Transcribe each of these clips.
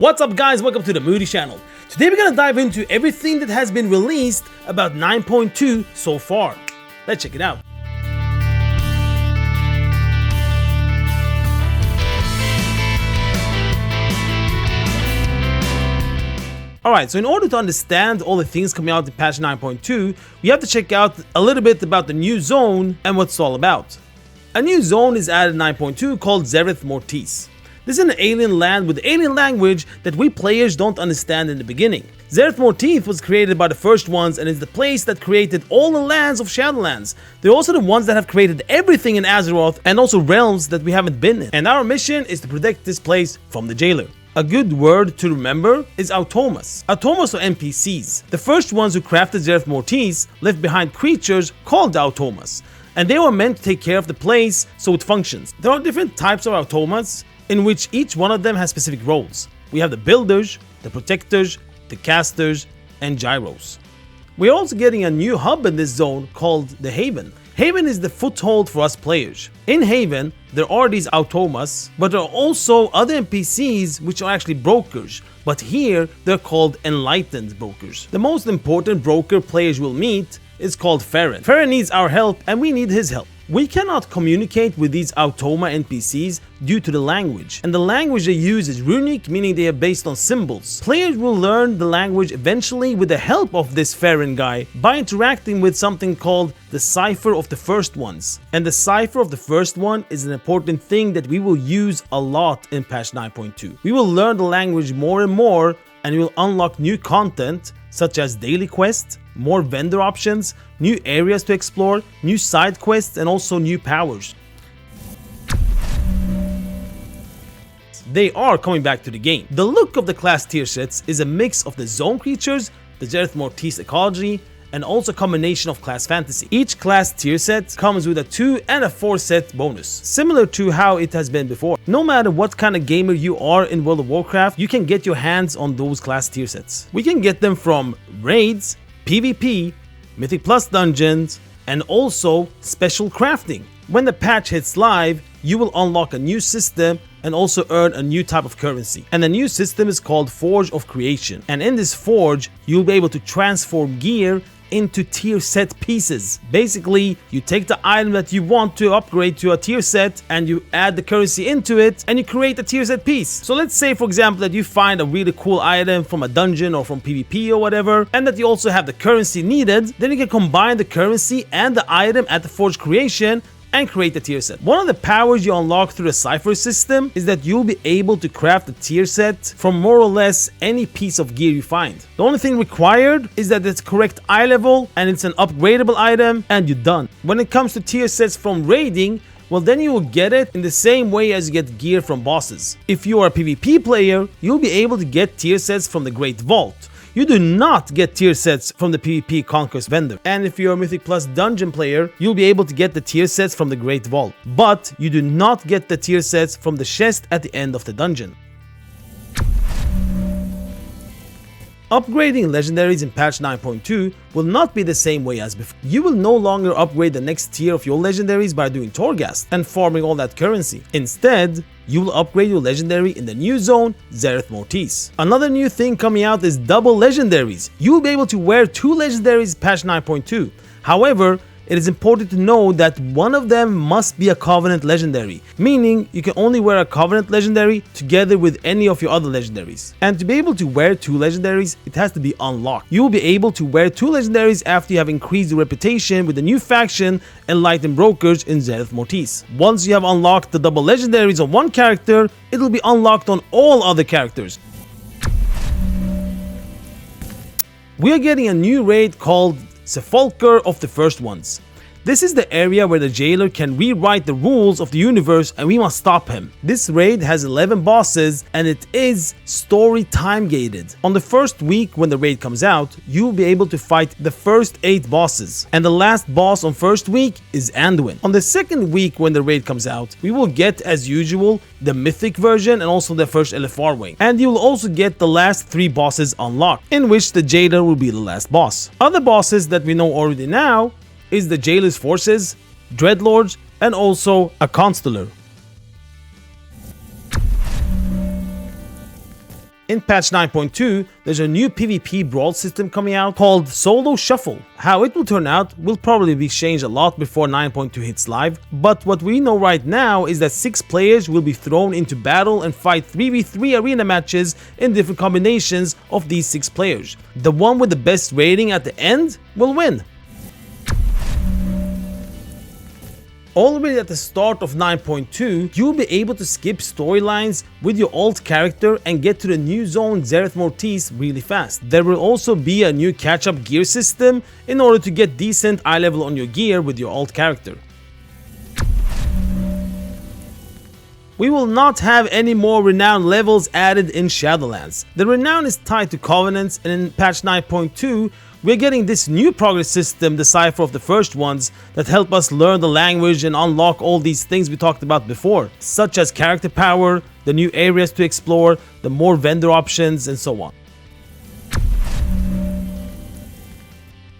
What's up guys, welcome to the Moody channel. Today we're gonna dive into everything that has been released about 9.2 so far. Let's check it out. Alright, so in order to understand all the things coming out in patch 9.2, we have to check out a little bit about the new zone and what it's all about. A new zone is added in 9.2 called Zereth Mortis. This is an alien land with alien language that we players don't understand in the beginning. Zereth Mortis was created by the first ones and is the place that created all the lands of Shadowlands. They're also the ones that have created everything in Azeroth and also realms that we haven't been in. And our mission is to protect this place from the jailer. A good word to remember is automas. Automas are NPCs. The first ones who crafted Zereth Mortis left behind creatures called automas, and they were meant to take care of the place so it functions. There are different types of automas, in which each one of them has specific roles. We have the builders, the protectors, the casters, and gyros. We're also getting a new hub in this zone called the Haven. Haven is the foothold for us players. In Haven, there are these automas, but there are also other NPCs which are actually brokers, but here they're called enlightened brokers. The most important broker players will meet is called Faire. Faire needs our help and we need his help. We cannot communicate with these automa NPCs due to the language, and the language they use is runic, meaning they are based on symbols. Players will learn the language eventually with the help of this Faire guy by interacting with something called the Cypher of the First Ones. And the Cypher of the First One is an important thing that we will use a lot in patch 9.2. We will learn the language more and more, and we will unlock new content such as daily quests, more vendor options, new areas to explore, new side quests, and also new powers. They are coming back to the game. The look of the class tier sets is a mix of the zone creatures, the Zereth Mortis ecology, and also a combination of class fantasy. Each class tier set comes with a 2 and a 4 set bonus, similar to how it has been before. No matter what kind of gamer you are in World of Warcraft, you can get your hands on those class tier sets. We can get them from raids, PvP, Mythic Plus dungeons, and also special crafting. When the patch hits live, you will unlock a new system and also earn a new type of currency. And the new system is called Forge of Creation. And in this forge, you'll be able to transform gear into tier set pieces. Basically, you take the item that you want to upgrade to a tier set and you add the currency into it and you create a tier set piece. So let's say for example that you find a really cool item from a dungeon or from PvP or whatever, and that you also have the currency needed. Then you can combine the currency and the item at the Forge Creation and create a tier set. One of the powers you unlock through the Cypher system is that you'll be able to craft a tier set from more or less any piece of gear you find. The only thing required is that it's correct eye level and it's an upgradable item, and you're done. When it comes to tier sets from raiding, well then you will get it in the same way as you get gear from bosses. If you are a PvP player, you'll be able to get tier sets from the Great Vault. You do not get tier sets from the PvP Conquest vendor. And if you're a Mythic Plus dungeon player, you'll be able to get the tier sets from the Great Vault. But you do not get the tier sets from the chest at the end of the dungeon. Upgrading legendaries in patch 9.2 will not be the same way as before. You will no longer upgrade the next tier of your legendaries by doing Torghast and farming all that currency. Instead, you will upgrade your legendary in the new zone, Zereth Mortis. Another new thing coming out is double legendaries. You will be able to wear 2 legendaries patch 9.2. However, it is important to know that one of them must be a Covenant legendary, meaning you can only wear a Covenant legendary together with any of your other legendaries. And to be able to wear 2 legendaries, it has to be unlocked. You will be able to wear 2 legendaries after you have increased your reputation with the new faction, Enlightened Brokers in Zereth Mortis. Once you have unlocked the double legendaries on one character, it will be unlocked on all other characters. We are getting a new raid called Sepulcher of the First Ones. This is the area where the jailer can rewrite the rules of the universe and we must stop him. This raid has 11 bosses and it is story time gated. On the first week when the raid comes out, you will be able to fight the first 8 bosses, and the last boss on first week is Anduin. On the second week when the raid comes out, we will get as usual the mythic version and also the first LFR wing, and you will also get the last 3 bosses unlocked, in which the jailer will be the last boss. Other bosses that we know already now is the Jailer's Forces, Dreadlords, and also a Constellar. In patch 9.2, there's a new PvP brawl system coming out called Solo Shuffle. How it will turn out will probably be changed a lot before 9.2 hits live, but what we know right now is that 6 players will be thrown into battle and fight 3v3 arena matches in different combinations of these 6 players. The one with the best rating at the end will win. Already at the start of 9.2, you'll be able to skip storylines with your alt character and get to the new zone Zereth Mortis really fast. There will also be a new catch-up gear system in order to get decent eye level on your gear with your alt character. We will not have any more Renown levels added in Shadowlands. The Renown is tied to Covenants, and in patch 9.2, we're getting this new progress system, the Cypher of the first ones, that help us learn the language and unlock all these things we talked about before, such as character power, the new areas to explore, the more vendor options, and so on.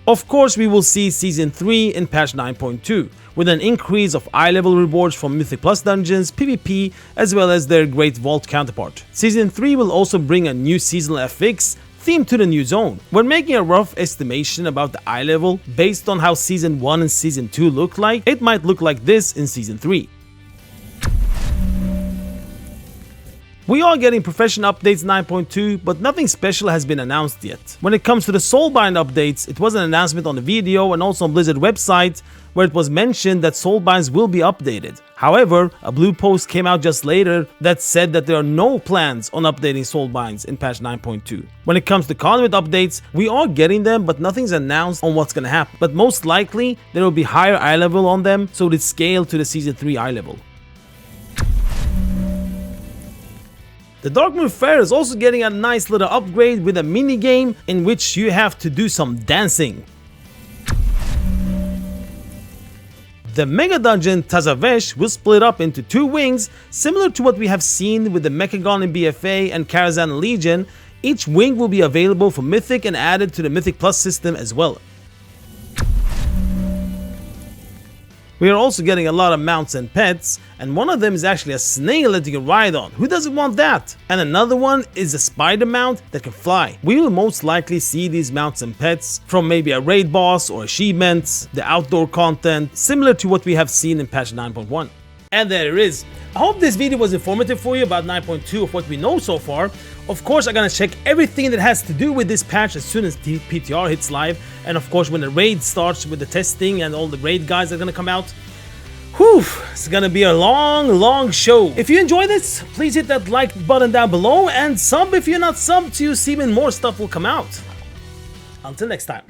Of course, we will see Season 3 in patch 9.2, with an increase of eye level rewards from Mythic Plus dungeons, PvP, as well as their Great Vault counterpart. Season 3 will also bring a new seasonal FX themed to the new zone. We're making a rough estimation about the eye level based on how Season 1 and Season 2 look like. It might look like this in Season 3. We are getting profession updates 9.2, but nothing special has been announced yet. When it comes to the Soulbind updates, it was an announcement on the video and also on Blizzard website where it was mentioned that Soulbinds will be updated. However, a blue post came out just later that said that there are no plans on updating Soulbinds in patch 9.2. When it comes to Conduit updates, we are getting them, but nothing's announced on what's gonna happen. But most likely, there will be higher eye level on them, so it scale to the Season 3 eye level. The Darkmoon Faire is also getting a nice little upgrade with a mini game in which you have to do some dancing. The mega dungeon Tazavesh will split up into 2 wings, similar to what we have seen with the Mechagon in BFA and Karazhan in Legion. Each wing will be available for Mythic and added to the Mythic Plus system as well. We are also getting a lot of mounts and pets, and one of them is actually a snail that you can ride on. Who doesn't want that? And another one is a spider mount that can fly. We will most likely see these mounts and pets from maybe a raid boss or achievements, the outdoor content, similar to what we have seen in patch 9.1. And there it is. I hope this video was informative for you about 9.2 of what we know so far. Of course, I'm gonna check everything that has to do with this patch as soon as the PTR hits live. And of course, when the raid starts with the testing and all the raid guys are gonna come out. Whew, it's gonna be a long show. If you enjoyed this, please hit that like button down below and sub if you're not subbed to see when more stuff will come out. Until next time.